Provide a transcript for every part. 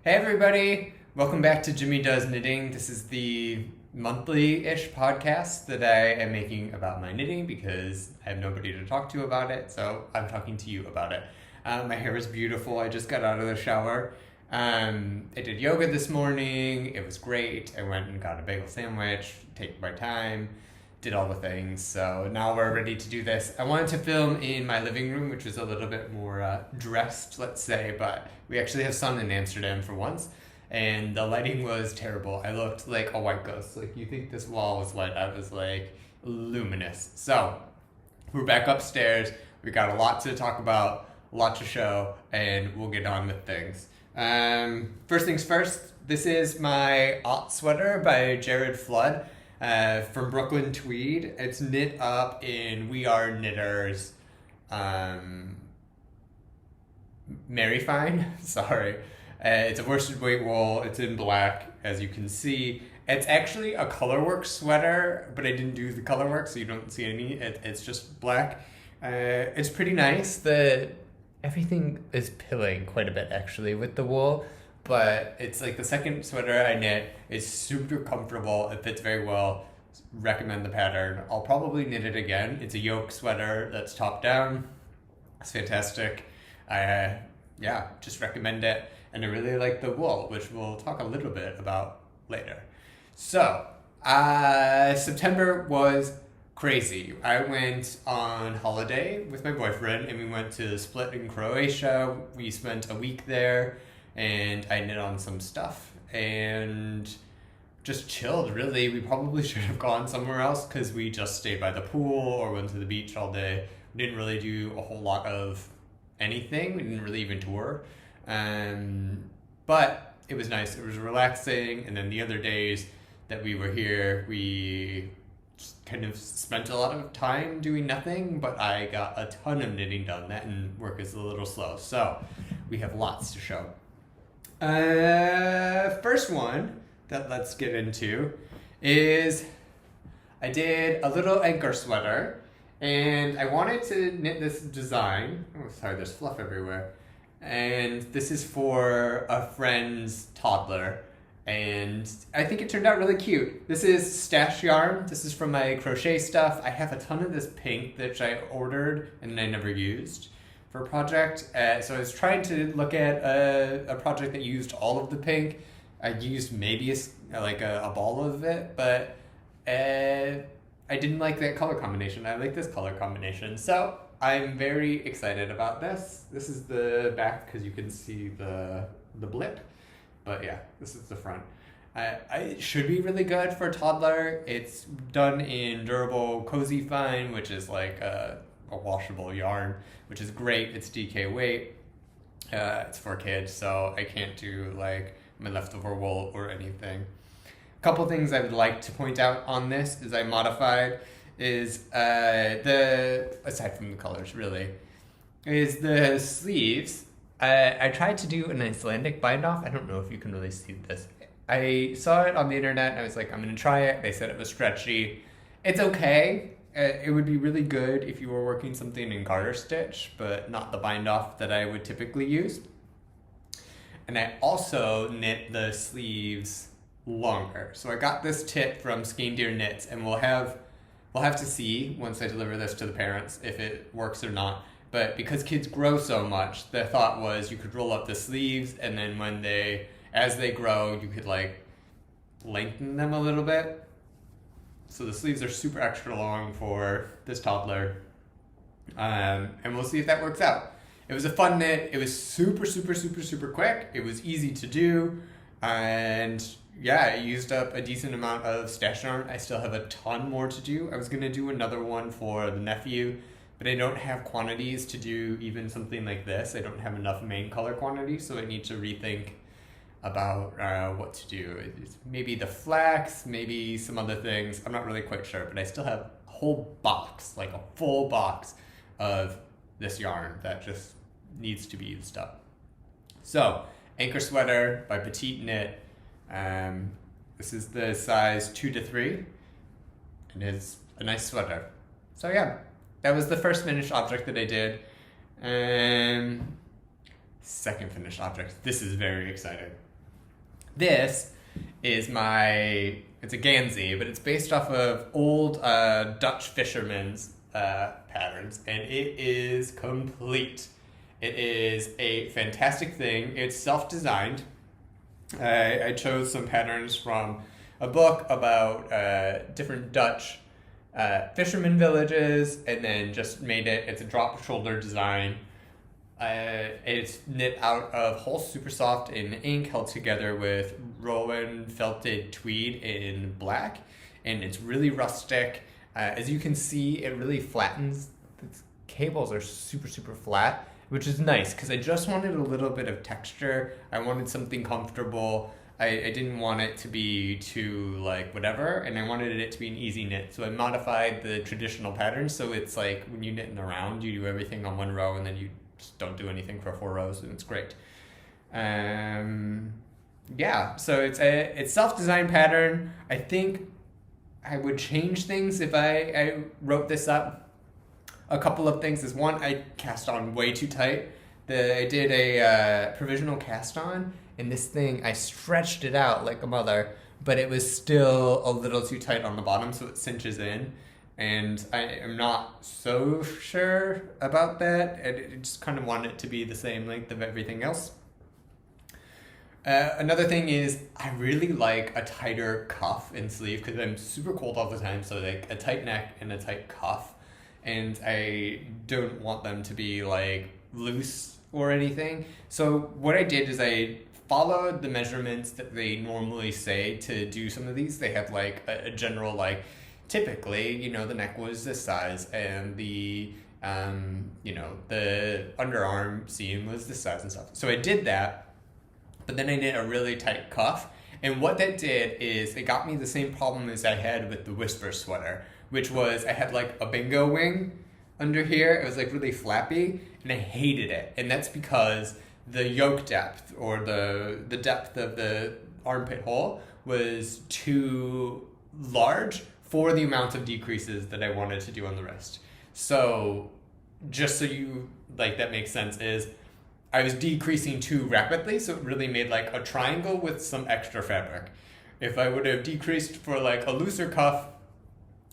Hey everybody, welcome back to Jimmy Does Knitting. This is the monthly-ish podcast that I am making about my knitting because I have nobody to talk to about it, so I'm talking to you about it. My hair is beautiful. I just got out of the shower. I did yoga this morning. It was great. I went and got a bagel sandwich, take my time, did all the things. So now we're ready to do this. I wanted to film in my living room, which was a little bit more dressed, let's say, but we actually have sun in Amsterdam for once, and the lighting was terrible. I looked like a white ghost. Like, you think this wall was lit. I was like luminous. So we're back upstairs. We got a lot to talk about, a lot to show, and we'll get on with things. First things first, this is my Aught sweater by Jared Flood. From Brooklyn Tweed. It's knit up in We Are Knitters Mary Fine. Sorry. It's a worsted weight wool. It's in black, as you can see. It's actually a colorwork sweater, but I didn't do the colorwork, so you don't see any. It's just black. It's pretty nice. Everything is pilling quite a bit, actually, with the wool. But it's like the second sweater I knit. It's super comfortable. It fits very well. Recommend the pattern. I'll probably knit it again. It's a Yoke sweater that's top down. It's fantastic. Just recommend it. And I really like the wool, which we'll talk a little bit about later. So, September was crazy. I went on holiday with my boyfriend and we went to Split in Croatia. We spent a week there. And I knit on some stuff and just chilled, really. We probably should have gone somewhere else because we just stayed by the pool or went to the beach all day. We didn't really do a whole lot of anything. We didn't really even tour. But it was nice. It was relaxing. And then the other days that we were here, we just kind of spent a lot of time doing nothing, but I got a ton of knitting done. That and work is a little slow. So we have lots to show. First one that let's get into is I did a little Ankar sweater and I wanted to knit this design. Oh, sorry, there's fluff everywhere. And this is for a friend's toddler and I think it turned out really cute. This is stash yarn. This is from my crochet stuff. I have a ton of this pink that I ordered and I never used. For a project, so I was trying to look at a project that used all of the pink. I used maybe a ball of it, but I didn't like that color combination. I like this color combination, so I'm very excited about this. This is the back because you can see the blip, but yeah, this is the front. It should be really good for a toddler. It's done in durable Cosy fine, which is like a washable yarn, which is great. It's DK weight. It's for kids, so I can't do like my leftover wool or anything. A couple things I would like to point out on this is I modified aside from the colors really, is the sleeves. I tried to do an Icelandic bind off. I don't know if you can really see this. I saw it on the internet and I was like, I'm gonna try it. They said it was stretchy. It's okay. It would be really good if you were working something in garter stitch, but not the bind off that I would typically use. And I also knit the sleeves longer. So I got this tip from Skein Knits, and we'll have to see once I deliver this to the parents if it works or not. But because kids grow so much, the thought was you could roll up the sleeves, and then as they grow, you could like lengthen them a little bit. So the sleeves are super extra long for this toddler. And we'll see if that works out. It was a fun knit. It was super, super, super, super quick. It was easy to do. And yeah, I used up a decent amount of stash yarn. I still have a ton more to do. I was going to do another one for the nephew, but I don't have quantities to do even something like this. I don't have enough main color quantity, so I need to rethink about what to do. It's maybe the flax, maybe some other things. I'm not really quite sure, but I still have a whole box, like a full box of this yarn that just needs to be used up. So, Ankar sweater by Petite knit. This is the size 2 to 3, and it's a nice sweater. So yeah, that was the first finished object that I did. Second finished object. This is very exciting. This is it's a Gansey, but it's based off of old Dutch fishermen's patterns, and it is complete. It is a fantastic thing. It's self-designed. I chose some patterns from a book about different Dutch fisherman villages, and then just made it. It's a drop shoulder design. It's knit out of Holst Super Soft in ink, held together with Rowan Felted Tweed in black, and it's really rustic. As you can see, it really flattens. The cables are super, super flat, which is nice because I just wanted a little bit of texture. I wanted something comfortable. I didn't want it to be too like whatever, and I wanted it to be an easy knit. So I modified the traditional pattern so it's like when you knit in the round, you do everything on one row and then you just don't do anything for 4 rows, and it's great. Yeah, so it's self-designed pattern. I think I would change things if I wrote this up. A couple of things is, one, I cast on way too tight. I did a provisional cast on, and this thing, I stretched it out like a mother, but it was still a little too tight on the bottom, so it cinches in. And I am not so sure about that. I just kind of want it to be the same length of everything else. Another thing is, I really like a tighter cuff and sleeve because I'm super cold all the time, so like a tight neck and a tight cuff. And I don't want them to be like loose or anything. So what I did is I followed the measurements that they normally say to do some of these. They have like a general like, typically, the neck was this size and the, the underarm seam was this size and stuff. So I did that, but then I did a really tight cuff. And what that did is it got me the same problem as I had with the Whisper sweater, which was I had like a bingo wing under here. It was like really flappy and I hated it. And that's because the yoke depth or the depth of the armpit hole was too large for the amount of decreases that I wanted to do on the wrist. So just so you, like, that makes sense, is I was decreasing too rapidly, so it really made like a triangle with some extra fabric. If I would have decreased for like a looser cuff,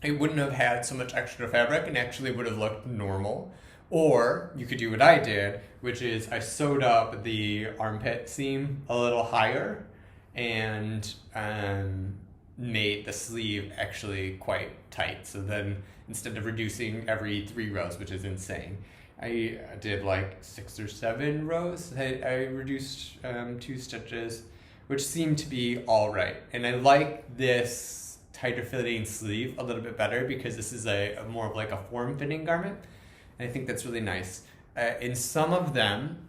it wouldn't have had so much extra fabric and actually would have looked normal. Or you could do what I did, which is I sewed up the armpit seam a little higher and made the sleeve actually quite tight. So then instead of reducing every 3 rows, which is insane, I did like 6 or 7 rows. I reduced 2 stitches, which seemed to be all right. And I like this tighter fitting sleeve a little bit better because this is a more of like a form-fitting garment. And I think that's really nice. In some of them,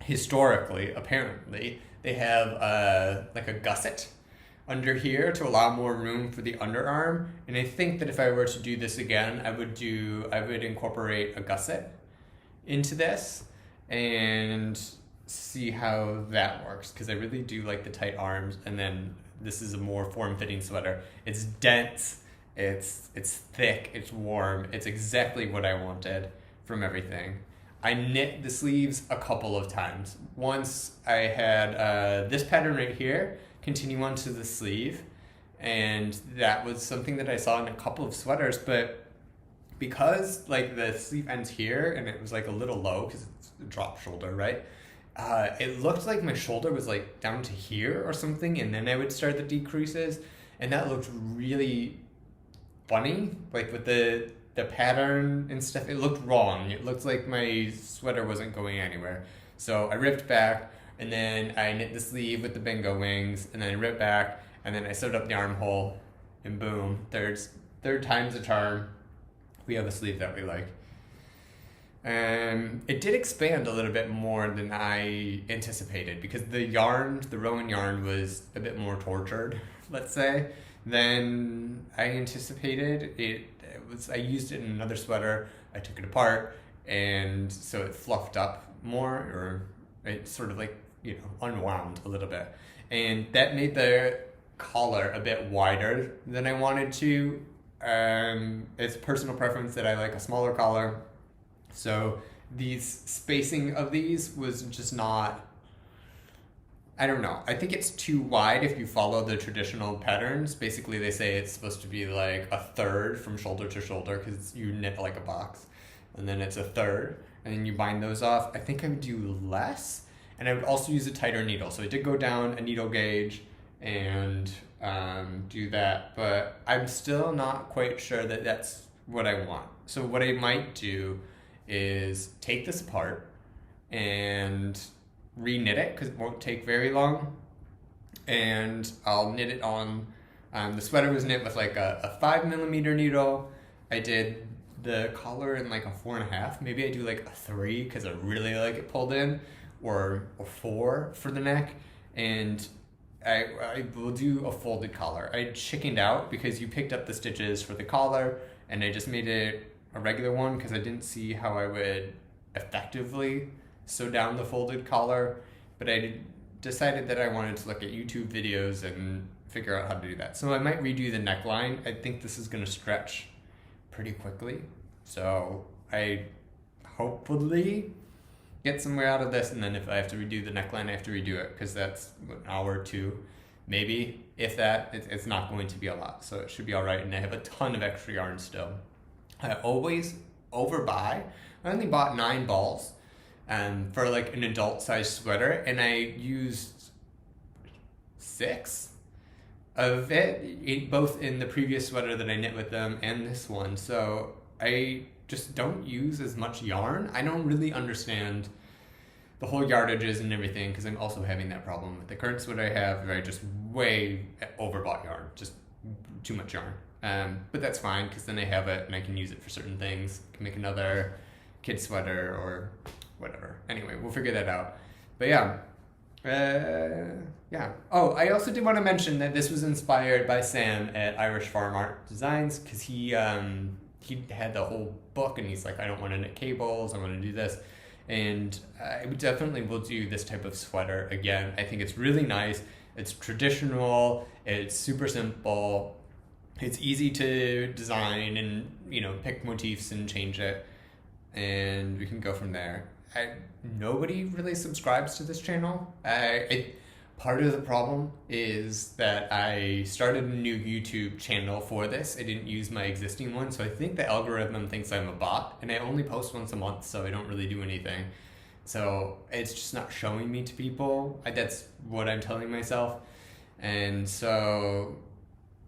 historically, apparently, they have like a gusset under here to allow more room for the underarm. And I think that if I were to do this again, I would incorporate a gusset into this and see how that works, because I really do like the tight arms. And then this is a more form-fitting sweater. It's dense, it's thick, it's warm. It's exactly what I wanted from everything. I knit the sleeves a couple of times. Once I had this pattern right here continue onto the sleeve, and that was something that I saw in a couple of sweaters, but because like the sleeve ends here and it was like a little low because it's a drop shoulder, right? It looked like my shoulder was like down to here or something, and then I would start the decreases, and that looked really funny, like with the pattern and stuff. It looked wrong. It looked like my sweater wasn't going anywhere. So I ripped back, and then I knit the sleeve with the bingo wings, and then I ripped back, and then I sewed up the armhole, and boom, third time's a charm. We have a sleeve that we like. It did expand a little bit more than I anticipated because the Rowan yarn was a bit more tortured, let's say, than I anticipated. I used it in another sweater. I took it apart, and so it fluffed up more, or it sort of like, unwound a little bit. And that made the collar a bit wider than I wanted to. It's personal preference that I like a smaller collar. So these spacing of these was just not I don't know. I think it's too wide if you follow the traditional patterns. Basically, they say it's supposed to be like a third from shoulder to shoulder because you knit like a box. And then it's a third. And then you bind those off. I think I would do less. And I would also use a tighter needle. So I did go down a needle gauge and do that. But I'm still not quite sure that that's what I want. So what I might do is take this apart and re-knit it because it won't take very long, and I'll knit it on the sweater was knit with like a 5mm needle. I did the collar in like a 4.5. Maybe I do like a 3 because I really like it pulled in, or a 4 for the neck. And I will do a folded collar. I chickened out because you picked up the stitches for the collar and I just made it a regular one because I didn't see how I would effectively sew down the folded collar, but I decided that I wanted to look at YouTube videos and figure out how to do that. So I might redo the neckline. I think this is going to stretch pretty quickly, so I hopefully get somewhere out of this, and then if I have to redo the neckline, I have to redo it because that's an hour or two, maybe, if that. It's not going to be a lot, so it should be all right, and I have a ton of extra yarn still. I always overbuy. I only bought 9 balls for like an adult size sweater, and I used 6 of it, both in the previous sweater that I knit with them and this one. So I just don't use as much yarn. I don't really understand the whole yardages and everything because I'm also having that problem with the current sweater I have where I just way overbought yarn, just too much yarn. But that's fine because then I have it and I can use it for certain things. I can make another kid sweater or whatever. Anyway, we'll figure that out. But yeah. Yeah. Oh, I also did want to mention that this was inspired by Sam at Irish Farm Art Designs because he had the whole book and he's like, I don't want to knit cables, I want to do this. And I definitely will do this type of sweater again. I think it's really nice. It's traditional. It's super simple. It's easy to design and, pick motifs and change it. And we can go from there. Nobody really subscribes to this channel. Part of the problem is that I started a new YouTube channel for this. I didn't use my existing one, so I think the algorithm thinks I'm a bot, and I only post once a month, so I don't really do anything. So it's just not showing me to people. That's what I'm telling myself. And so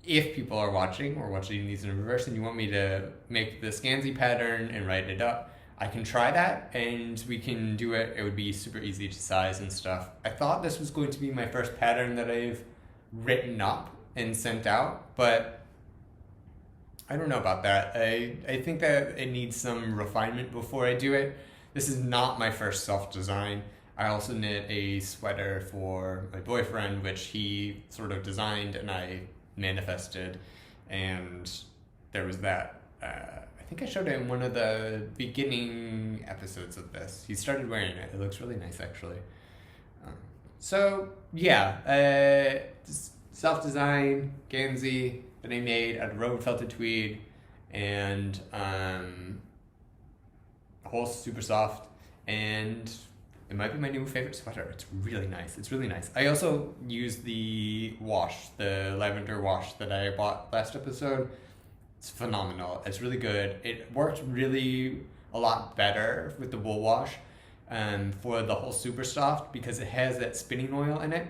if people are watching or watching these in reverse and you want me to make the scansy pattern and write it up, I can try that and we can do it. It would be super easy to size and stuff. I thought this was going to be my first pattern that I've written up and sent out, but I don't know about that. I think that it needs some refinement before I do it. This is not my first self-design. I also knit a sweater for my boyfriend, which he sort of designed and I manifested, and there was that. I think I showed it in one of the beginning episodes of this. He started wearing it. It looks really nice, actually. So, yeah. Self-design, Gansey that I made out of Rowan Felted Tweed and Holst Super Soft. And it might be my new favorite sweater. It's really nice. It's really nice. I also used the wash, the lavender wash that I bought last episode. It's phenomenal. It's really good. It worked really a lot better with the wool wash for the whole Super Soft because it has that spinning oil in it.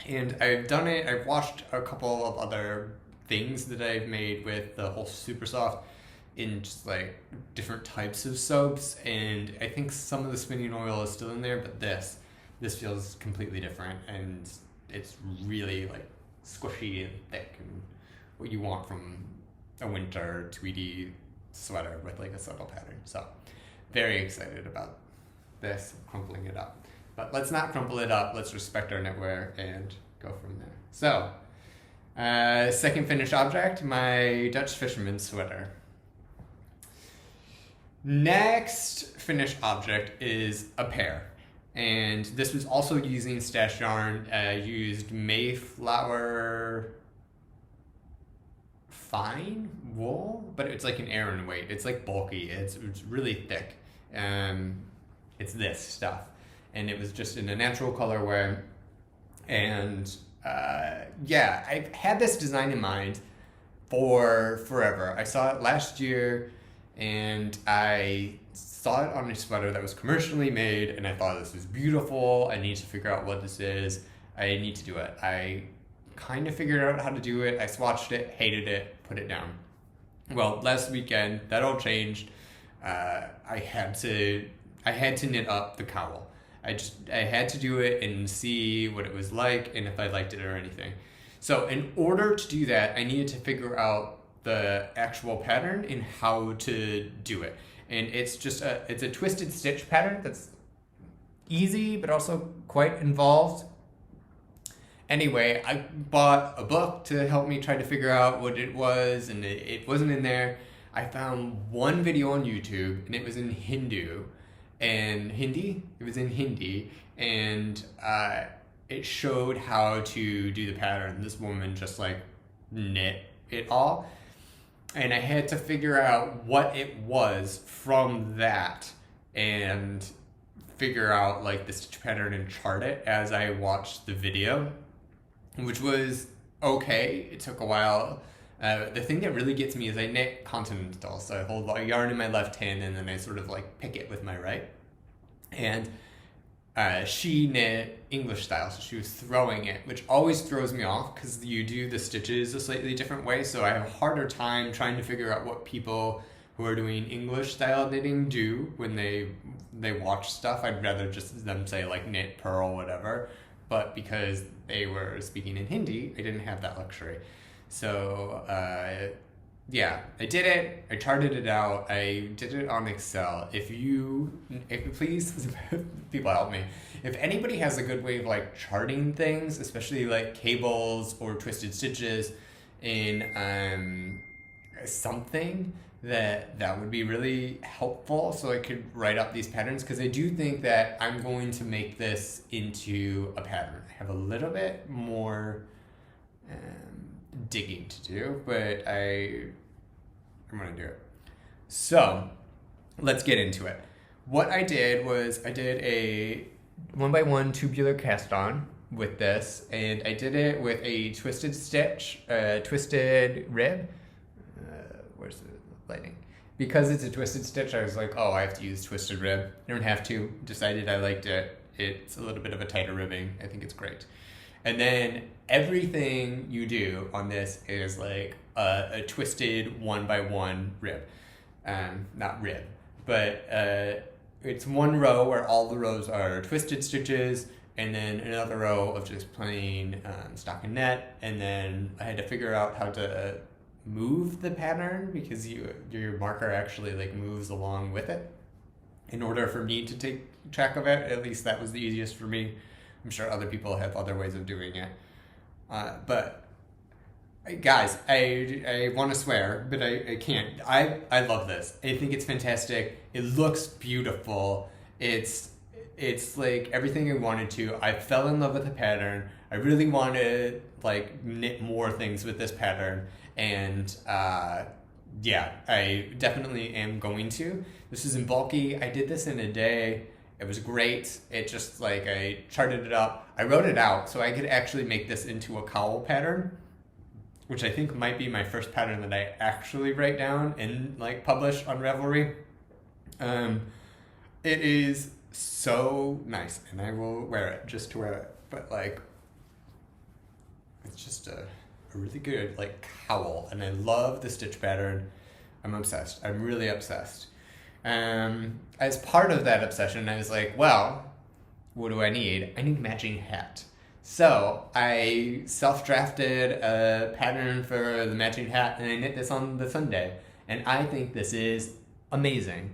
And I've washed a couple of other things that I've made with the whole Super Soft in just like different types of soaps. And I think some of the spinning oil is still in there, but this feels completely different. And it's really like squishy and thick and what you want from a winter tweedy sweater with like a subtle pattern. So very excited about this, crumpling it up. But let's not crumple it up. Let's respect our knitwear and go from there. So second finished object, my Dutch Fisherman sweater. Next finished object is a Pear. And this was also using stash yarn. I used Mayflower fine wool, but it's like an Aran weight. It's like bulky. It's really thick. It's this stuff, and it was just in a natural colorway. And yeah, I've had this design in mind for forever. I saw it last year, and I saw it on a sweater that was commercially made, and I thought this was beautiful. I need to figure out what this is. I need to do it. I kind of figured out how to do it. I swatched it, hated it, put it down. Well, last weekend, that all changed. I had to knit up the cowl. I had to do it and see what it was like and if I liked it or anything. So in order to do that, I needed to figure out the actual pattern and how to do it. And it's a twisted stitch pattern that's easy but also quite involved. Anyway, I bought a book to help me try to figure out what it was, and it wasn't in there. I found one video on YouTube, and it was in Hindi, and it showed how to do the pattern. This woman just like knit it all, and I had to figure out what it was from that and figure out like the stitch pattern and chart it as I watched the video, which was okay. It took a while. The thing that really gets me is I knit continental, so I hold a yarn in my left hand and then I sort of like pick it with my right. And she knit English style, so she was throwing it, which always throws me off because you do the stitches a slightly different way, so I have a harder time trying to figure out what people who are doing English style knitting do when they watch stuff. I'd rather just them say like knit, purl, whatever, but because they were speaking in Hindi, I didn't have that luxury. So yeah, I did it. I charted it out. I did it on Excel. If please, people help me. If anybody has a good way of like charting things, especially like cables or twisted stitches in something, that would be really helpful so I could write up these patterns, because I do think that I'm going to make this into a pattern. I have a little bit more digging to do, but I'm going to do it. So let's get into it. What I did was I did a 1x1 tubular cast on with this, and I did it with a twisted stitch, twisted rib. Where's the lighting? Because it's a twisted stitch, I was like, oh, I have to use twisted rib. I don't have to. Decided I liked it. It's a little bit of a tighter ribbing. I think it's great. And then everything you do on this is like a twisted 1x1 rib. Not rib, but it's one row where all the rows are twisted stitches, and then another row of just plain stockinette. Net. And then I had to figure out how to move the pattern, because your marker actually like moves along with it. In order for me to take track of it, at least that was the easiest for me. I'm sure other people have other ways of doing it. But guys, I want to swear, but I can't. I love this. I think it's fantastic. It looks beautiful. It's like everything I wanted to. I fell in love with the pattern. I really want to like knit more things with this pattern. And yeah, I definitely am going to. This is in bulky. I did this in a day. It was great. It just like I charted it up. I wrote it out so I could actually make this into a cowl pattern, which I think might be my first pattern that I actually write down and like publish on Ravelry. It is so nice, and I will wear it just to wear it. But like, it's just a really good like cowl, and I love the stitch pattern. I'm obsessed. I'm really obsessed. As part of that obsession, I was like, well, what do I need? I need a matching hat. So I self-drafted a pattern for the matching hat, and I knit this on the Sunday. And I think this is amazing.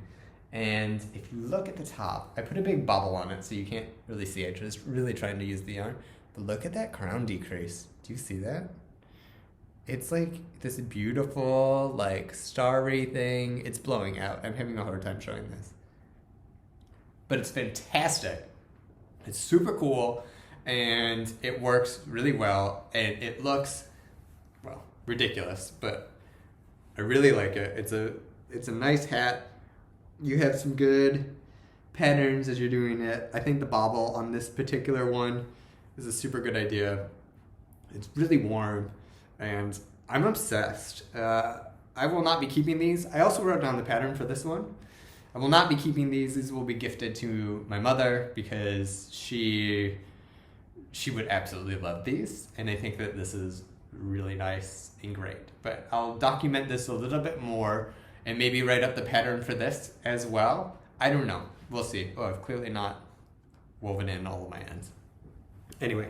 And if you look at the top, I put a big bobble on it so you can't really see it. Just really trying to use the yarn. But look at that crown decrease. Do you see that? It's like this beautiful, like, starry thing. It's blowing out. I'm having a hard time showing this. But it's fantastic. It's super cool, and it works really well, and it looks, well, ridiculous, but I really like it. It's a nice hat. You have some good patterns as you're doing it. I think the bobble on this particular one is a super good idea. It's really warm, and I'm obsessed. I will not be keeping these. I also wrote down the pattern for this one. I will not be keeping these. These will be gifted to my mother because she would absolutely love these, and I think that this is really nice and great. But I'll document this a little bit more and maybe write up the pattern for this as well. I don't know. We'll see. Oh, I've clearly not woven in all of my ends. Anyway,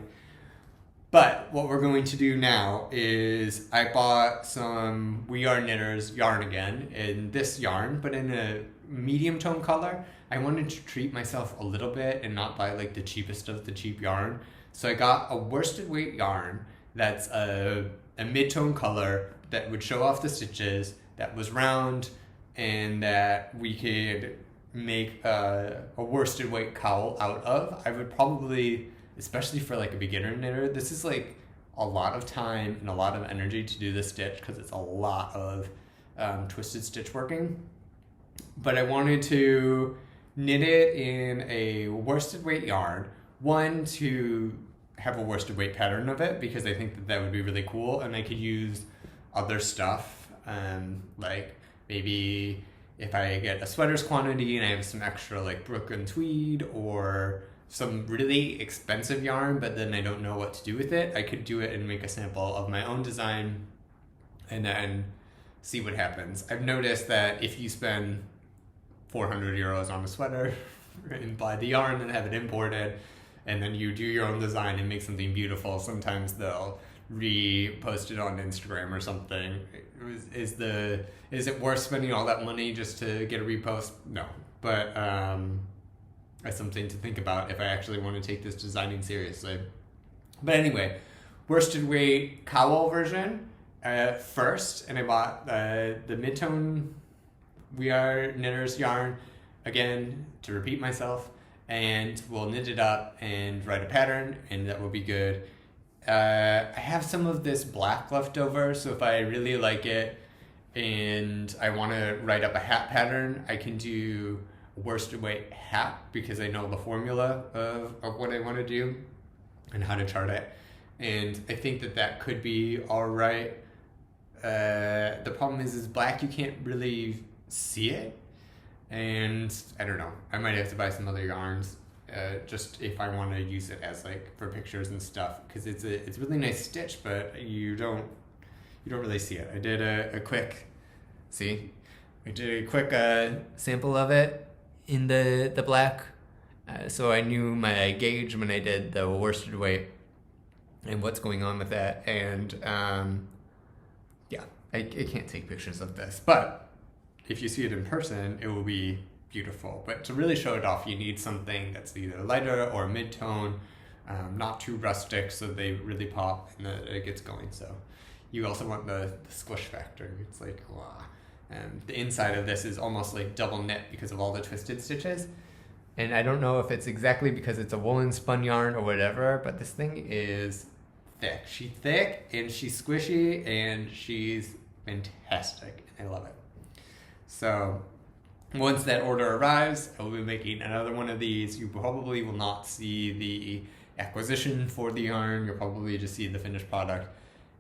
but what we're going to do now is I bought some We Are Knitters yarn again in this yarn, but in a medium tone color. I wanted to treat myself a little bit and not buy like the cheapest of the cheap yarn. So I got a worsted weight yarn that's a mid-tone color that would show off the stitches, that was round, and that we could make a worsted weight cowl out of. I would probably, especially for like a beginner knitter, this is like a lot of time and a lot of energy to do this stitch because it's a lot of twisted stitch working. But I wanted to knit it in a worsted weight yarn, one to have a worsted weight pattern of it because I think that that would be really cool, and I could use other stuff, like maybe if I get a sweaters quantity and I have some extra like Brooklyn tweed or some really expensive yarn, but then I don't know what to do with it, I could do it and make a sample of my own design and then see what happens. I've noticed that if you spend 400 euros on a sweater and buy the yarn and have it imported, and then you do your own design and make something beautiful, sometimes they'll repost it on Instagram or something. Is it worth spending all that money just to get a repost? No, but that's something to think about if I actually want to take this designing seriously. But anyway, worsted weight cowl version first, and I bought the mid-tone We Are Knitters yarn again to repeat myself, and we'll knit it up and write a pattern, and that will be good. I have some of this black left over, so if I really like it and I want to write up a hat pattern, I can do a worsted weight hat because I know the formula of what I want to do and how to chart it, and I think that that could be all right. The problem is black, you can't really see it, and I don't know, I might have to buy some other yarns just if I want to use it as like for pictures and stuff, because it's a really nice stitch, but you don't really see it. I did a quick sample of it in the black, so I knew my gauge when I did the worsted weight and what's going on with that, and yeah, I can't take pictures of this, but if you see it in person, it will be beautiful. But to really show it off, you need something that's either lighter or mid-tone, not too rustic, so they really pop and it gets going. So you also want the squish factor. It's like, wow. The inside of this is almost like double knit because of all the twisted stitches. And I don't know if it's exactly because it's a woolen spun yarn or whatever, but this thing is thick. She's thick and she's squishy and she's fantastic. I love it. So once that order arrives, I will be making another one of these. You probably will not see the acquisition for the yarn. You'll probably just see the finished product,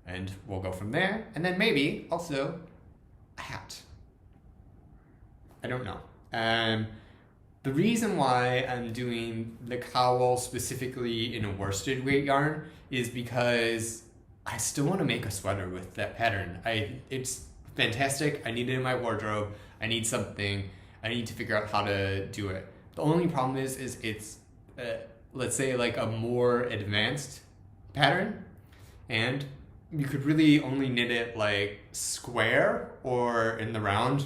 and we'll go from there. And then maybe also a hat. I don't know. The reason why I'm doing the cowl specifically in a worsted weight yarn is because I still want to make a sweater with that pattern. It's fantastic. I need it in my wardrobe. I need something. I need to figure out how to do it. The only problem is it's, let's say, like a more advanced pattern, and you could really only knit it like square or in the round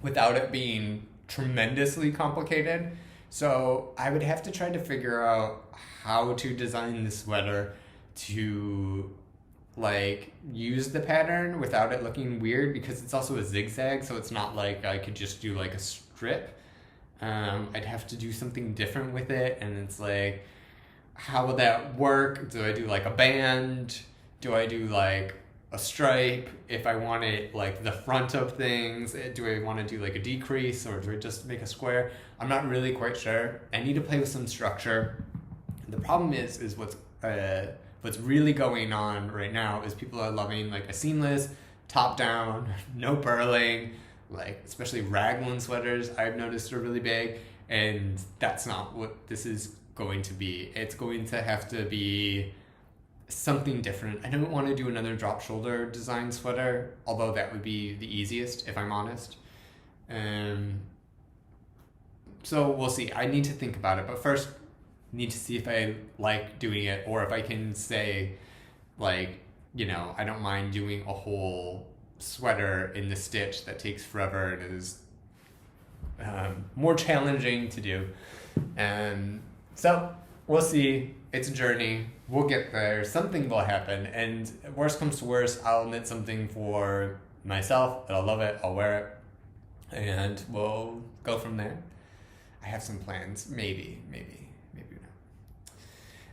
without it being tremendously complicated. So I would have to try to figure out how to design the sweater to like use the pattern without it looking weird, because it's also a zigzag, so it's not like I could just do like a strip. I'd have to do something different with it, and it's like, how would that work? Do I do like a band? Do I do like a stripe? If I want it like the front of things, do I want to do like a decrease, or do I just make a square? I'm not really quite sure. I need to play with some structure. The problem is what's really going on right now is people are loving like a seamless, top down, no purling, like especially raglan sweaters I've noticed are really big, and that's not what this is going to be. It's going to have to be something different. I don't want to do another drop shoulder design sweater, although that would be the easiest if I'm honest. So we'll see. I need to think about it, but first need to see if I like doing it, or if I can say like, you know, I don't mind doing a whole sweater in the stitch that takes forever and is more challenging to do. And so we'll see. It's a journey. We'll get there. Something will happen. And worst comes to worst, I'll knit something for myself. I'll love it. I'll wear it. And we'll go from there. I have some plans. Maybe not.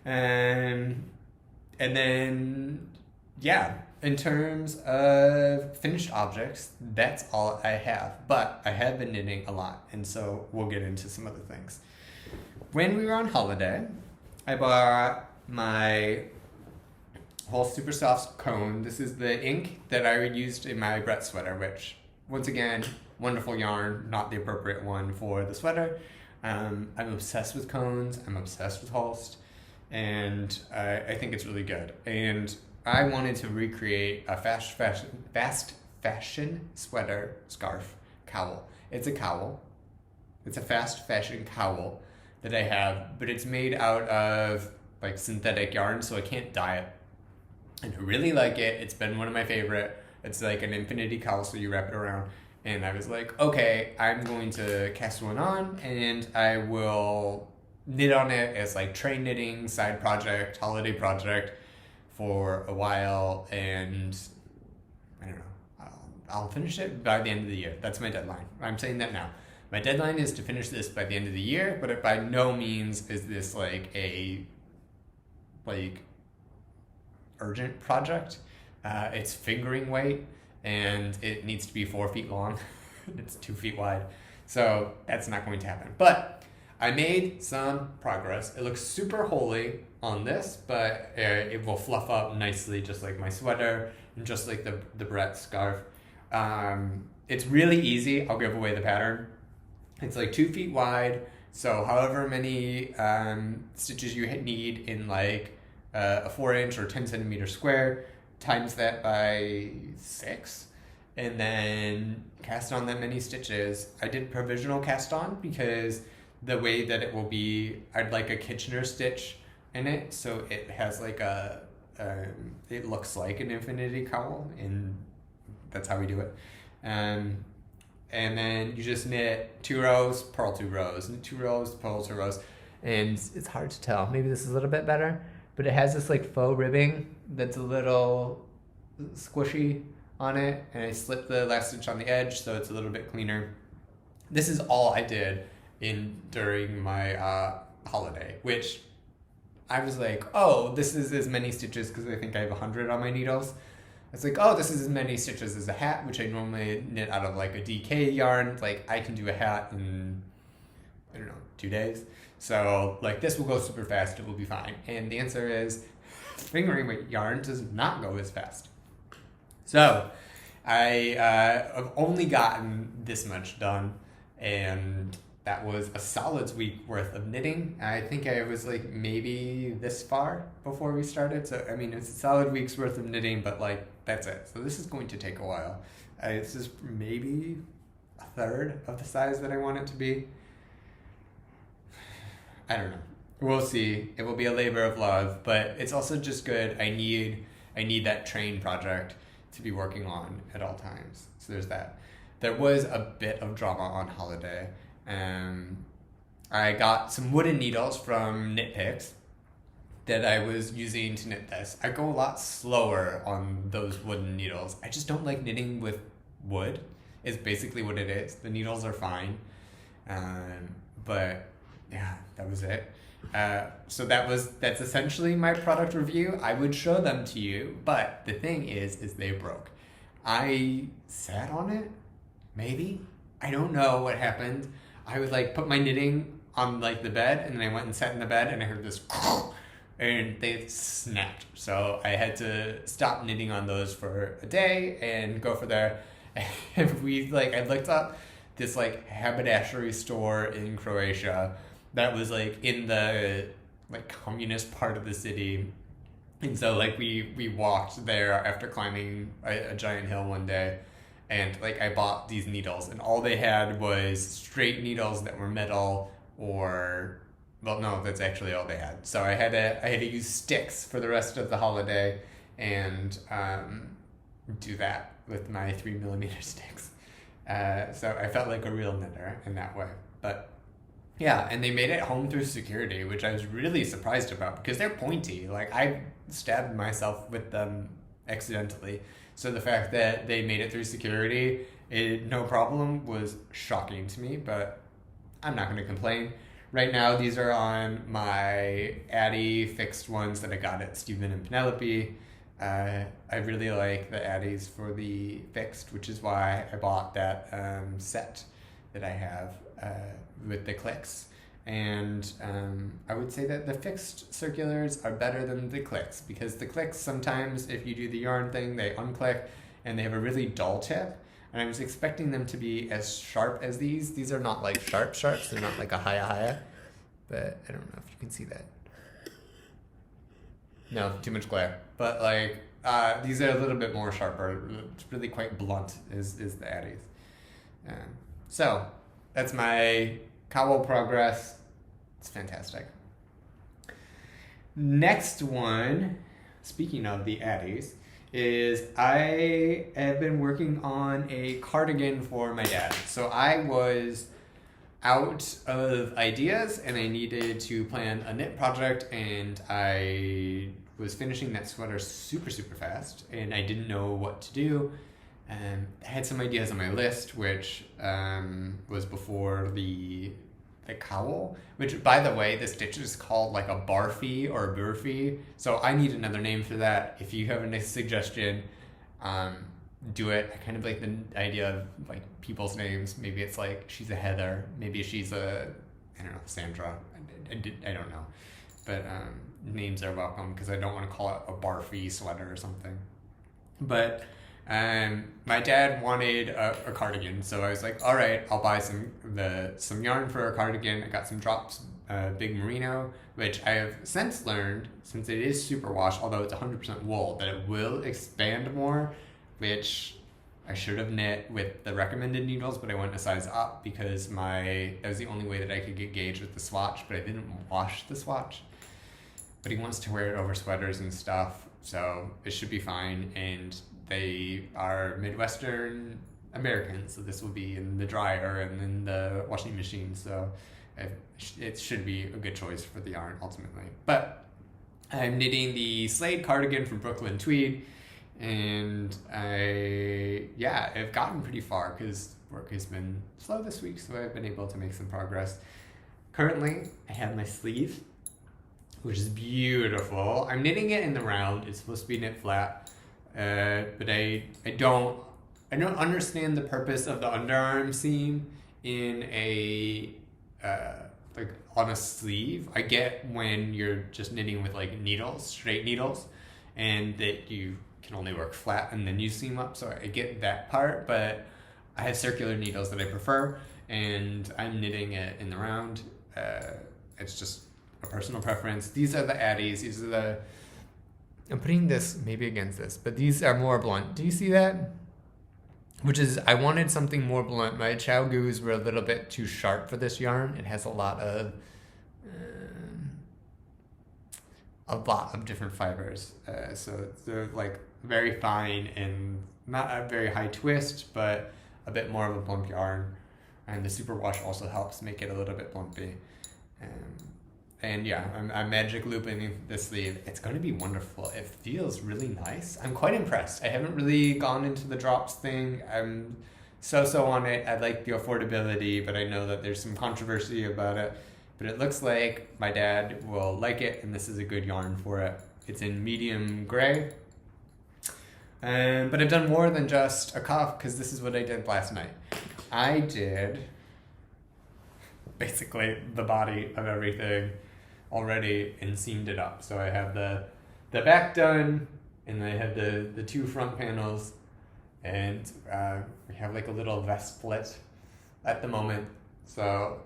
And then, yeah, in terms of finished objects, that's all I have. But I have been knitting a lot. And so we'll get into some other things. When we were on holiday, I bought my Holst Super Soft cone. This is the ink that I used in my Brett sweater, which, once again, wonderful yarn, not the appropriate one for the sweater. I'm obsessed with cones. I'm obsessed with Holst, and I think it's really good. And I wanted to recreate a fast fashion sweater, scarf, cowl. It's a cowl. It's a fast fashion cowl that I have, but it's made out of like synthetic yarn, so I can't dye it. And I really like it. It's been one of my favorite. It's like an infinity cowl, so you wrap it around. And I was like, okay, I'm going to cast one on, and I will knit on it as like train knitting, side project, holiday project for a while, and I don't know, I'll finish it by the end of the year. That's my deadline. I'm saying that now. My deadline is to finish this by the end of the year, but by no means is this like a urgent project. It's fingering weight, and it needs to be 4 feet long. It's 2 feet wide, so that's not going to happen. But I made some progress. It looks super holy on this, but it will fluff up nicely, just like my sweater and just like the Brett scarf. It's really easy. I'll give away the pattern. It's like 2 feet wide, so however many stitches you need in like a 4-inch or 10 centimeter square, times that by 6, and then cast on that many stitches. I did provisional cast on because the way that it will be, I'd like a Kitchener stitch in it, so it has like it looks like an infinity cowl, and that's how we do it. And then you just knit 2 rows, purl 2 rows, knit 2 rows, purl 2 rows. And it's hard to tell. Maybe this is a little bit better, but it has this like faux ribbing that's a little squishy on it, and I slipped the last stitch on the edge, so it's a little bit cleaner. This is all I did during my holiday, which I was like, oh, this is as many stitches, because I think I have 100 on my needles. It's like, oh, this is as many stitches as a hat, which I normally knit out of like a DK yarn. Like, I can do a hat in, I don't know, 2 days. So like this will go super fast, it will be fine. And the answer is fingering weight yarn does not go as fast. So I have only gotten this much done, and that was a solid week worth of knitting. I think I was like maybe this far before we started. So, I mean, it's a solid week's worth of knitting, but like, that's it. So this is going to take a while. This is maybe a third of the size that I want it to be. I don't know. We'll see. It will be a labor of love, but it's also just good. I need that train project to be working on at all times. So there's that. There was a bit of drama on holiday. I got some wooden needles from Knit Picks that I was using to knit this. I go a lot slower on those wooden needles. I just don't like knitting with wood, is basically what it is. The needles are fine. But yeah, that was it. So that's essentially my product review. I would show them to you, but the thing is they broke. I sat on it, maybe. I don't know what happened. I would like put my knitting on like the bed, and then I went and sat in the bed, and I heard this, and they snapped. So I had to stop knitting on those for a day and go for there. And I looked up this like haberdashery store in Croatia that was like in the like communist part of the city. And so like we walked there after climbing a giant hill one day, and like I bought these needles, and all they had was straight needles that were metal, or well, no, that's actually all they had. So I had to use sticks for the rest of the holiday, and do that with my 3mm sticks. So I felt like a real knitter in that way. But yeah, and they made it home through security, which I was really surprised about because they're pointy. Like I stabbed myself with them accidentally. So the fact that they made it through security, no problem, was shocking to me, but I'm not going to complain. Right now, these are on my Addy fixed ones that I got at Stephen and Penelope. I really like the Addies for the fixed, which is why I bought that set that I have with the clicks. And I would say that the fixed circulars are better than the clicks, because the clicks sometimes, if you do the yarn thing, they unclick and they have a really dull tip. And I was expecting them to be as sharp as these. These are not like sharps. They're not like a haya, but I don't know if you can see that. No, too much glare. But like these are a little bit more sharper. It's really quite blunt is the Addies. So that's my cowl progress. It's fantastic. Next one, speaking of the Addies, is I have been working on a cardigan for my dad. So I was out of ideas and I needed to plan a knit project, and I was finishing that sweater super fast and I didn't know what to do. I had some ideas on my list, which was before the cowl, which, by the way, the stitch is called like a barfy or a burfy. So I need another name for that. If you have a nice suggestion, do it. I kind of like the idea of like people's names. Maybe it's like she's a Heather. Maybe she's a, I don't know, Sandra. I don't know. But names are welcome, because I don't want to call it a barfy sweater or something. But my dad wanted a cardigan, so I was like, all right, I'll buy some yarn for a cardigan. I got some drops, big merino, which I have since learned, since it is superwash, although it's 100% wool, that it will expand more, which I should have knit with the recommended needles, but I went a size up because that was the only way that I could get gauge with the swatch, but I didn't wash the swatch. But he wants to wear it over sweaters and stuff, so it should be fine. And they are Midwestern Americans, so this will be in the dryer and in the washing machine, so it should be a good choice for the yarn ultimately. But I'm knitting the Slate cardigan from Brooklyn Tweed, and I've gotten pretty far because work has been slow this week, so I've been able to make some progress. Currently, I have my sleeve, which is beautiful. I'm knitting it in the round. It's supposed to be knit flat. But I don't understand the purpose of the underarm seam in like on a sleeve. I get when you're just knitting with like needles, straight needles, and that you can only work flat and then you seam up. So I get that part, but I have circular needles that I prefer, and I'm knitting it in the round. It's just a personal preference. These are the Addies. I'm putting this maybe against this, but these are more blunt. Do you see that? Which is, I wanted something more blunt. My Chow Goos were a little bit too sharp for this yarn. It has a lot of different fibers. So they're like very fine and not a very high twist, but a bit more of a plump yarn. And the superwash also helps make it a little bit plumpy. And yeah, I'm magic looping the sleeve. It's going to be wonderful. It feels really nice. I'm quite impressed. I haven't really gone into the drops thing. I'm so on it. I like the affordability, but I know that there's some controversy about it. But it looks like my dad will like it, and this is a good yarn for it. It's in medium gray. But I've done more than just a cuff, because this is what I did last night. I did basically the body of everything already and seamed it up. So I have the back done, and I have the two front panels, and we have like a little vest split at the moment. So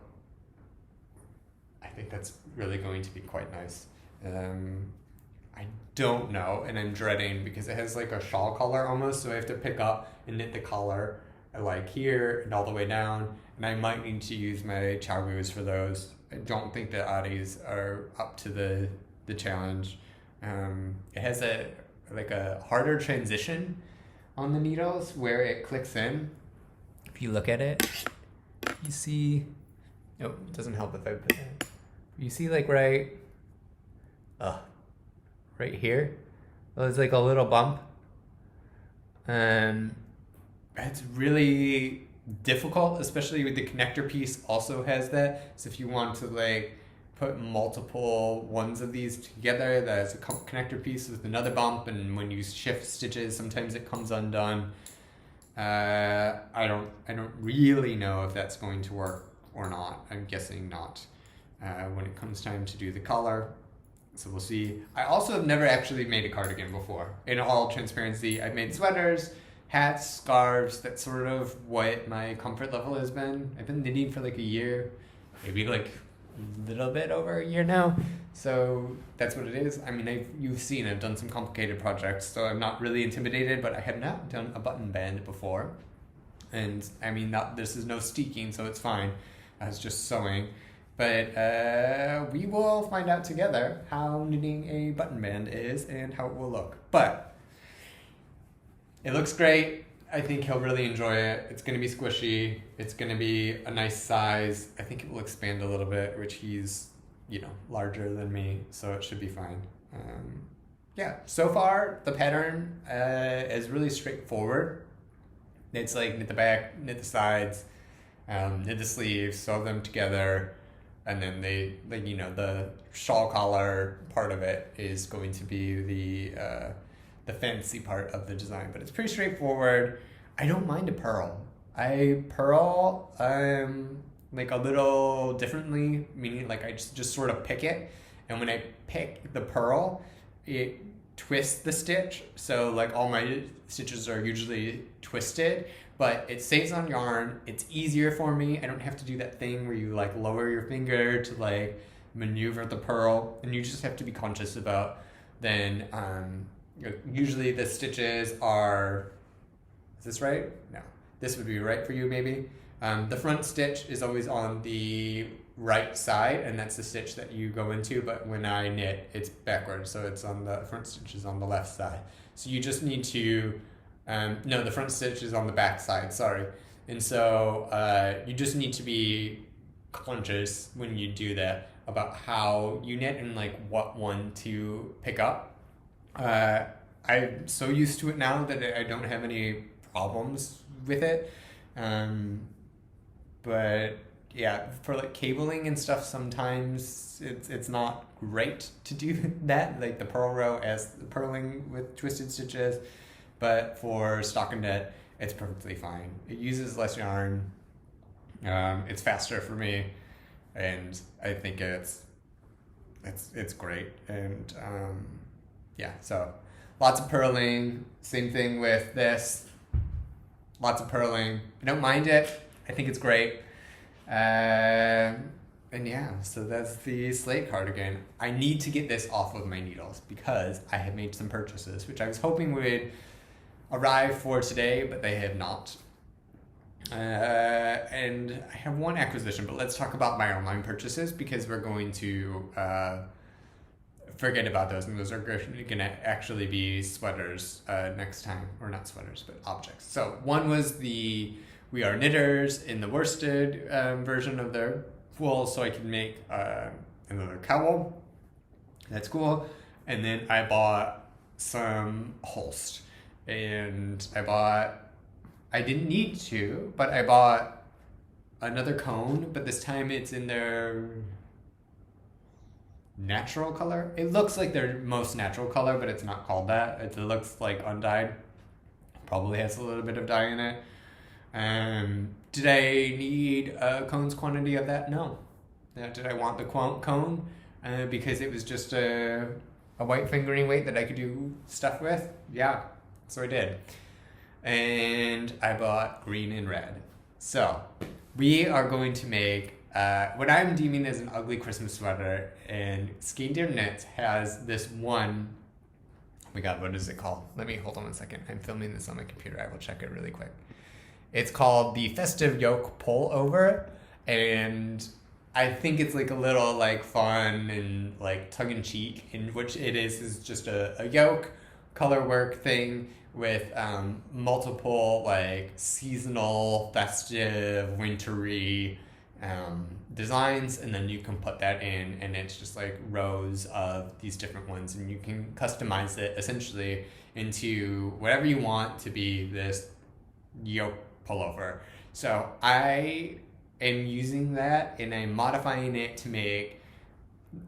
I think that's really going to be quite nice. I don't know, and I'm dreading because it has like a shawl collar almost, so I have to pick up and knit the collar like here and all the way down, and I might need to use my chow for those. I don't think the Adis are up to the challenge. It has a harder transition on the needles where it clicks in. If you look at it, you see, oh, it doesn't help if I put that. You see like right here, there's like a little bump. It's really difficult, especially with the connector piece also has that. So if you want to like put multiple ones of these together, there's a connector piece with another bump, and when you shift stitches, sometimes it comes undone. I don't really know if that's going to work or not. I'm guessing not. When it comes time to do the collar. So we'll see. I also have never actually made a cardigan before. In all transparency, I've made sweaters, hats, scarves. That's sort of what my comfort level has been. I've been knitting for like a year, maybe like a little bit over a year now. So that's what it is. I mean, you've seen I've done some complicated projects, so I'm not really intimidated, but I have not done a button band before. And I mean, this is no steeking, so it's fine. It's just sewing. But we will find out together how knitting a button band is and how it will look. But it looks great. I think he'll really enjoy it. It's going to be squishy. It's going to be a nice size. I think it will expand a little bit, which he's, larger than me, so it should be fine. So far the pattern is really straightforward. It's like knit the back, knit the sides, knit the sleeves, sew them together. And then the shawl collar part of it is going to be the fancy part of the design. But it's pretty straightforward. I don't mind a purl. I purl like a little differently, meaning like I just sort of pick it. And when I pick the purl, it twists the stitch. So like all my stitches are usually twisted. But it saves on yarn. It's easier for me. I don't have to do that thing where you like lower your finger to like maneuver the purl, and you just have to be conscious about then. Usually the stitches are. Is this right? No, this would be right for you maybe. The front stitch is always on the right side, and that's the stitch that you go into. But when I knit, it's backwards, so it's on the front stitch is on the left side. So you just need to. No, the front stitch is on the back side, sorry. And so you just need to be conscious when you do that about how you knit and like what one to pick up. I'm so used to it now that I don't have any problems with it. But yeah, for like cabling and stuff, sometimes it's not great to do that, like the purl row as the purling with twisted stitches. But for stockinette, it's perfectly fine. It uses less yarn. It's faster for me, and I think it's great. And so lots of purling. Same thing with this. Lots of purling. I don't mind it. I think it's great. So that's the Slate cardigan. I need to get this off of my needles because I have made some purchases, which I was hoping would arrive for today, but they have not. And I have one acquisition, but let's talk about my online purchases because we're going to forget about those, and those are going to actually be sweaters next time, or not sweaters, but objects. So one was the We Are Knitters in the worsted version of their wool, so I can make another cowl. That's cool. And then I bought some Holst. And I didn't need to, but I bought another cone, but this time it's in their natural color. It looks like their most natural color, but it's not called that. It looks like undyed. Probably has a little bit of dye in it. Did I need a cone's quantity of that? No. Did I want the cone? Because it was just a white fingering weight that I could do stuff with? Yeah, so I did. And I bought green and red. So we are going to make what I'm deeming as an ugly Christmas sweater, and Skein Deer Knits has this one. Oh my god, what is it called? Hold on one second. I'm filming this on my computer. I will check it really quick. It's called the Festive Yoke Pullover, and I think it's like a little like fun and like tongue-in-cheek, in which it is just a yoke color work thing with multiple like seasonal, festive, wintry designs, and then you can put that in, and it's just like rows of these different ones, and you can customize it essentially into whatever you want to be this yoke pullover. So I am using that and I'm modifying it to make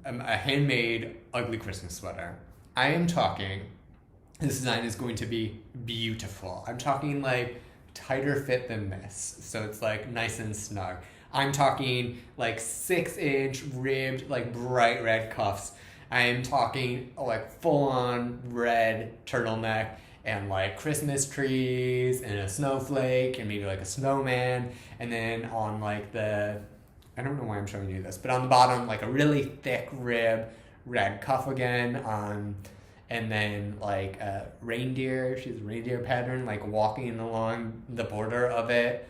a handmade ugly Christmas sweater. I am talking, this design is going to be beautiful. I'm talking like tighter fit than this, so it's like nice and snug. I'm talking like 6-inch ribbed, like bright red cuffs. I am talking like full on red turtleneck and like Christmas trees and a snowflake and maybe like a snowman. And then on like I don't know why I'm showing you this, but on the bottom, like a really thick rib, red cuff again. And then like a reindeer, she's a reindeer pattern, like walking along the border of it.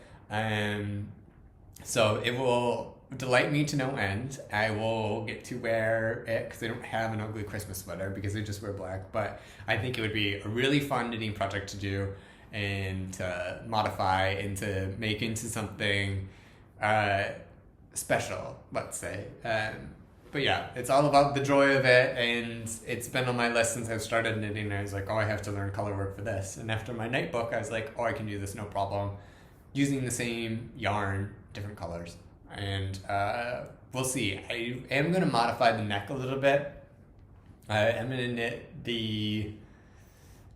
So it will delight me to no end. I will get to wear it because I don't have an ugly Christmas sweater because I just wear black, but I think it would be a really fun knitting project to do and to modify and to make into something special, let's say. But yeah, it's all about the joy of it, and it's been on my list since I started knitting. I was like, oh, I have to learn color work for this. And after my night book, I was like, oh, I can do this no problem using the same yarn, different colors. And we'll see. I am going to modify the neck a little bit. I'm going to knit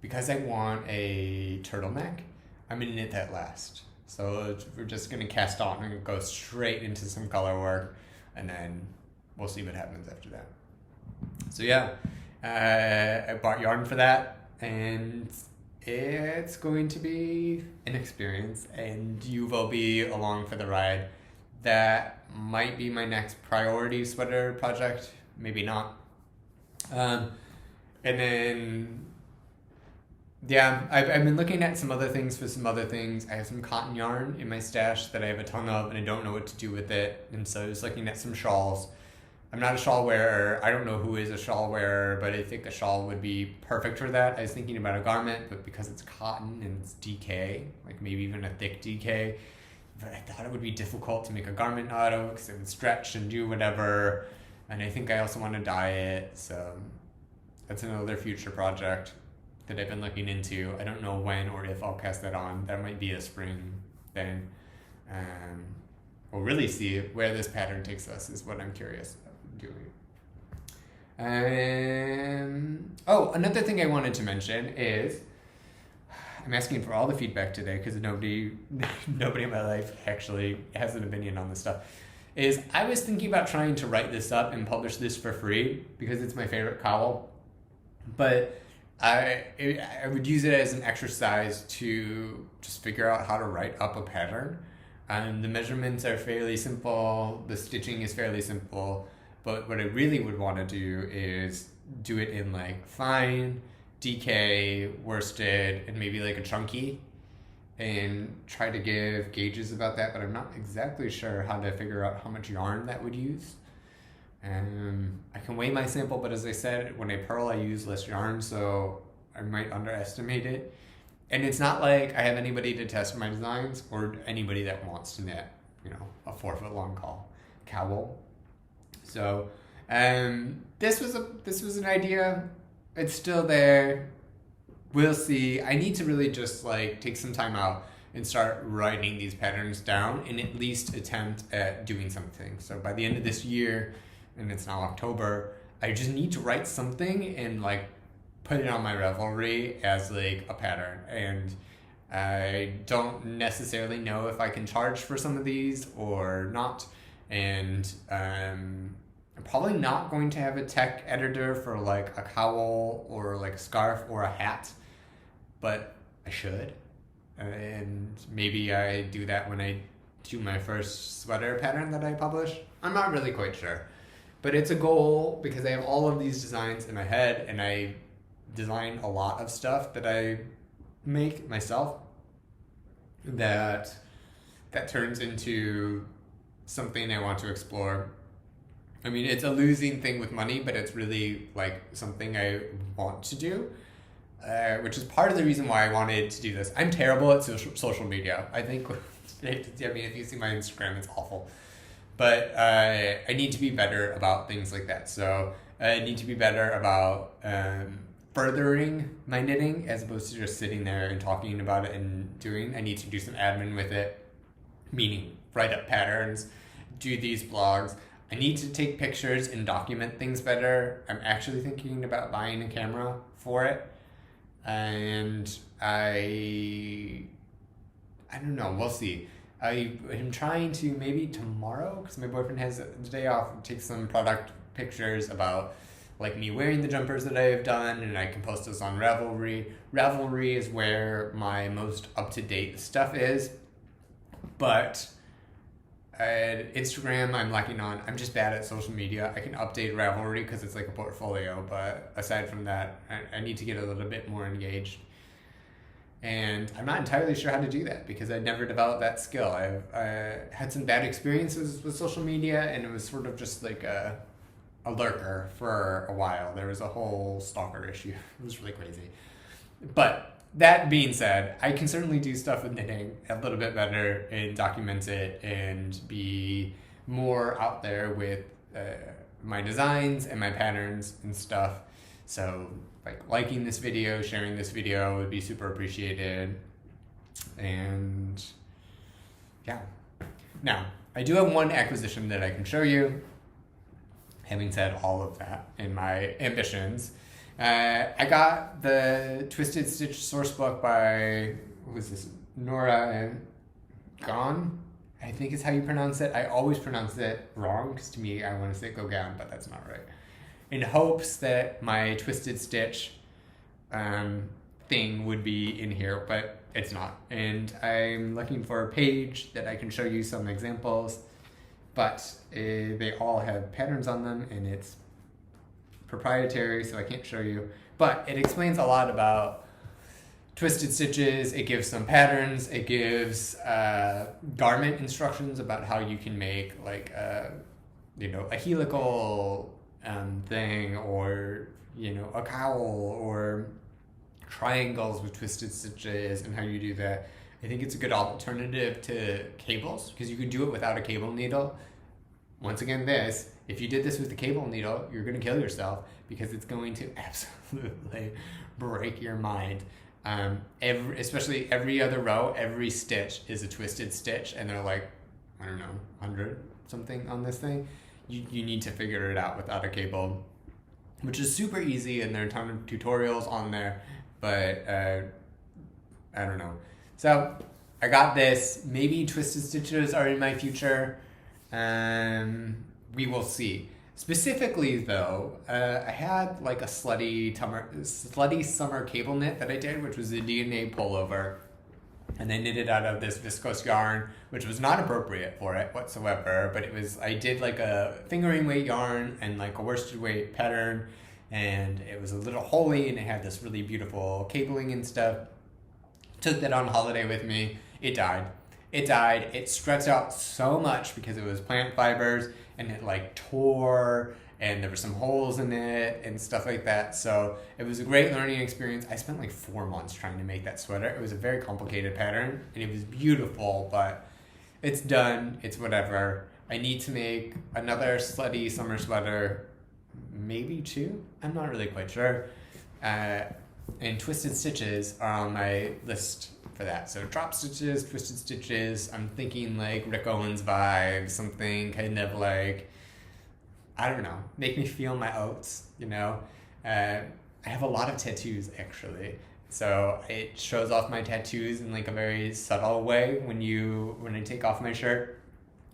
because I want a turtleneck, I'm going to knit that last. So we're just going to cast on and go straight into some color work, and then we'll see what happens after that. So yeah, I bought yarn for that, and it's going to be an experience, and you will be along for the ride. That might be my next priority sweater project, maybe not. And then, yeah, I've been looking at some other things for some other things. I have some cotton yarn in my stash that I have a ton of, and I don't know what to do with it. And so I was looking at some shawls. I'm not a shawl wearer. I don't know who is a shawl wearer, but I think a shawl would be perfect for that. I was thinking about a garment, but because it's cotton and it's DK, like maybe even a thick DK, but I thought it would be difficult to make a garment out of because it would stretch and do whatever. And I think I also want to dye it, so that's another future project that I've been looking into. I don't know when or if I'll cast that on. That might be a spring thing. We'll really see where this pattern takes us is what I'm curious about doing. Oh, another thing I wanted to mention is I'm asking for all the feedback today because nobody in my life actually has an opinion on this stuff. Is I was thinking about trying to write this up and publish this for free because it's my favorite cowl, but I would use it as an exercise to just figure out how to write up a pattern. The measurements are fairly simple, the stitching is fairly simple, but what I really would want to do is do it in like fine, DK, worsted, and maybe like a chunky, and try to give gauges about that, but I'm not exactly sure how to figure out how much yarn that would use. I can weigh my sample, but as I said, when I purl, I use less yarn, so I might underestimate it. And it's not like I have anybody to test my designs or anybody that wants to knit, a 4-foot long cowl. So, this was an idea. It's still there. We'll see. I need to really just take some time out and start writing these patterns down and at least attempt at doing something. So by the end of this year, and it's now October, I just need to write something and put it on my Ravelry as a pattern. And I don't necessarily know if I can charge for some of these or not, and I'm probably not going to have a tech editor for like a cowl or like a scarf or a hat, but I should, and maybe I do that when I do my first sweater pattern that I publish. I'm not really quite sure, but it's a goal because I have all of these designs in my head, and I design a lot of stuff that I make myself that turns into something I want to explore. I mean, it's a losing thing with money, but it's really like something I want to do, which is part of the reason why I wanted to do this. I'm terrible at social media. I think, I mean, if you see my Instagram, it's awful. But I need to be better about things like that. So I need to be better about furthering my knitting as opposed to just sitting there and talking about it and doing. I need to do some admin with it, meaning write up patterns, do these blogs. I need to take pictures and document things better. I'm actually thinking about buying a camera for it. And I don't know, we'll see. I am trying to maybe tomorrow, because my boyfriend has the day off, take some product pictures about like me wearing the jumpers that I have done, and I can post those on Ravelry. Ravelry is where my most up-to-date stuff is, but Instagram I'm lacking on. I'm just bad at social media. I can update Ravelry because it's like a portfolio, but aside from that, I need to get a little bit more engaged. And I'm not entirely sure how to do that because I never developed that skill. I've had some bad experiences with social media, and it was sort of just like a lurker for a while. There was a whole stalker issue. It was really crazy. But that being said, I can certainly do stuff with knitting a little bit better and document it and be more out there with my designs and my patterns and stuff. So like liking this video, sharing this video would be super appreciated. And yeah. Now, I do have one acquisition that I can show you. Having said all of that in my ambitions, I got the Twisted Stitch Sourcebook by, what was this, Norah and Gaughan, I think is how you pronounce it. I always pronounce it wrong because to me I want to say Gaughan, but that's not right. In hopes that my Twisted Stitch thing would be in here, but it's not. And I'm looking for a page that I can show you some examples, but they all have patterns on them, and it's proprietary, so I can't show you. But it explains a lot about twisted stitches. It gives some patterns. It gives garment instructions about how you can make like a helical thing, or a cowl, or triangles with twisted stitches, and how you do that. I think it's a good alternative to cables because you can do it without a cable needle. Once again, if you did this with the cable needle, you're going to kill yourself because it's going to absolutely break your mind. Especially every other row, every stitch is a twisted stitch, and they're like, I don't know, 100 something on this thing. You need to figure it out without a cable, which is super easy, and there are a ton of tutorials on there, but I don't know. So I got this. Maybe twisted stitches are in my future. We will see. Specifically, though, I had like a slutty summer cable knit that I did, which was a DNA pullover, and I knitted out of this viscose yarn, which was not appropriate for it whatsoever. But I did like a fingering weight yarn and like a worsted weight pattern, and it was a little holey, and it had this really beautiful cabling and stuff. Took that on holiday with me. It died. It stretched out so much because it was plant fibers, and it like tore, and there were some holes in it and stuff like that. So it was a great learning experience. I spent like 4 months trying to make that sweater. It was a very complicated pattern, and it was beautiful, but it's done. It's whatever. I need to make another slutty summer sweater, maybe 2. I'm not really quite sure. And twisted stitches are on my list for that. So drop stitches, twisted stitches. I'm thinking like Rick Owens vibe, something kind of like, I don't know, make me feel my oats, I have a lot of tattoos actually. So it shows off my tattoos in like a very subtle way when I take off my shirt.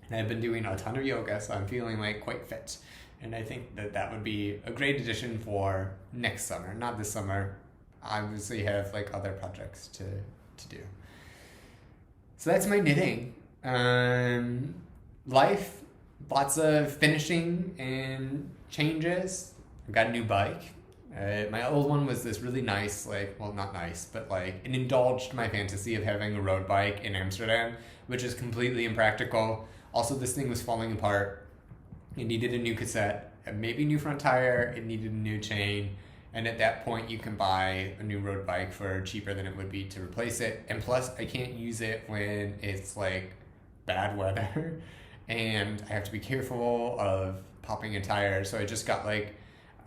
And I've been doing a ton of yoga, so I'm feeling like quite fit. And I think that would be a great addition for next summer, not this summer. I obviously have like other projects to do. So that's my knitting. Life, lots of finishing and changes. I've got a new bike. My old one was this really nice, like, well, not nice, but like it indulged my fantasy of having a road bike in Amsterdam, which is completely impractical. Also, this thing was falling apart. It needed a new cassette, maybe a new front tire. It needed a new chain. And at that point, you can buy a new road bike for cheaper than it would be to replace it. And plus, I can't use it when it's like bad weather. And I have to be careful of popping a tire. So I just got like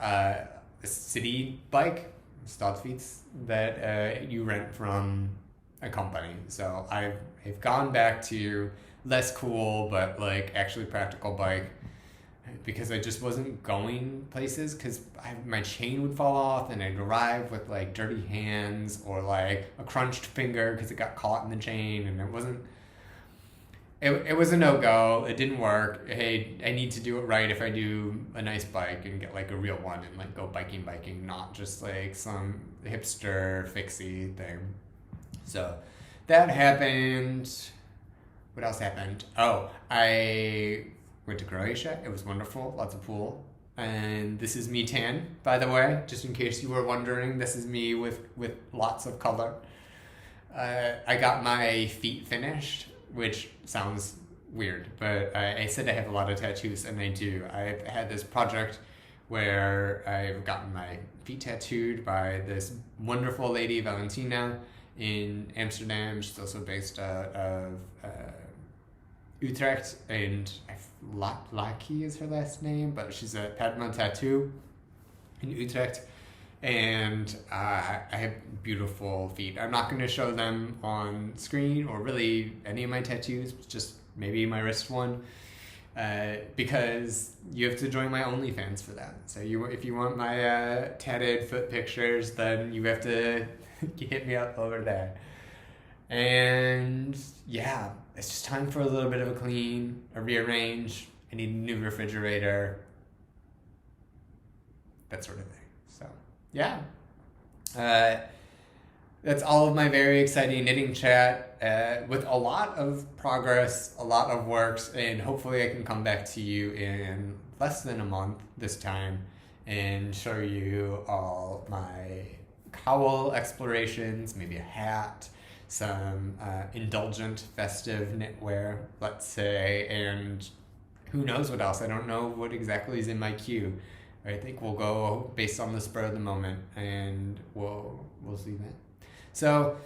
a city bike, Stadsfiets, that you rent from a company. So I've gone back to less cool, but like actually practical bike, because I just wasn't going places because my chain would fall off and I'd arrive with like dirty hands or like a crunched finger because it got caught in the chain, and it was a no-go. It didn't work. Hey, I need to do it right if I do a nice bike and get like a real one and like go biking, not just like some hipster fixie thing. So that happened. What else happened? Oh, I went to Croatia. It was wonderful. Lots of pool. And this is me tan, by the way, just in case you were wondering. This is me with lots of color. I got my feet finished, which sounds weird, but I said I have a lot of tattoos, and I do. I've had this project where I've gotten my feet tattooed by this wonderful lady, Valentina, in Amsterdam. She's also based out of Utrecht, and Laki is her last name, but she's a Padma tattoo in Utrecht, and I have beautiful feet. I'm not going to show them on screen or really any of my tattoos, just maybe my wrist one, because you have to join my OnlyFans for that. So if you want my tatted foot pictures, then you have to hit me up over there. And yeah, it's just time for a little bit of a clean, a rearrange. I need a new refrigerator, that sort of thing. So yeah, that's all of my very exciting knitting chat with a lot of progress, a lot of works, and hopefully I can come back to you in less than a month this time and show you all my cowl explorations, maybe a hat, some indulgent festive knitwear, let's say, and who knows what else. I don't know what exactly is in my queue. I think we'll go based on the spur of the moment, and we'll see that. So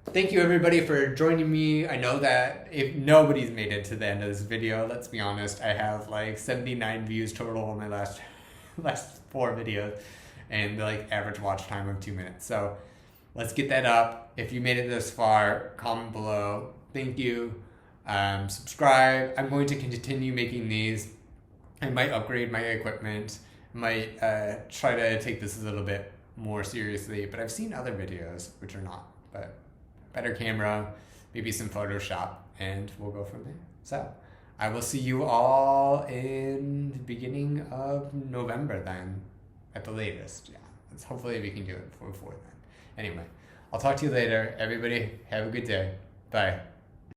thank you everybody for joining me. I know that if nobody's made it to the end of this video, let's be honest, I have like 79 views total on my last 4 videos, and like average watch time of 2 minutes. So let's get that up. If you made it this far, comment below. Thank you. Subscribe. I'm going to continue making these. I might upgrade my equipment. Might try to take this a little bit more seriously. But I've seen other videos which are not. But better camera, maybe some Photoshop, and we'll go from there. So I will see you all in the beginning of November then, at the latest. Yeah. Hopefully we can do it before then. Anyway, I'll talk to you later. Everybody, have a good day. Bye.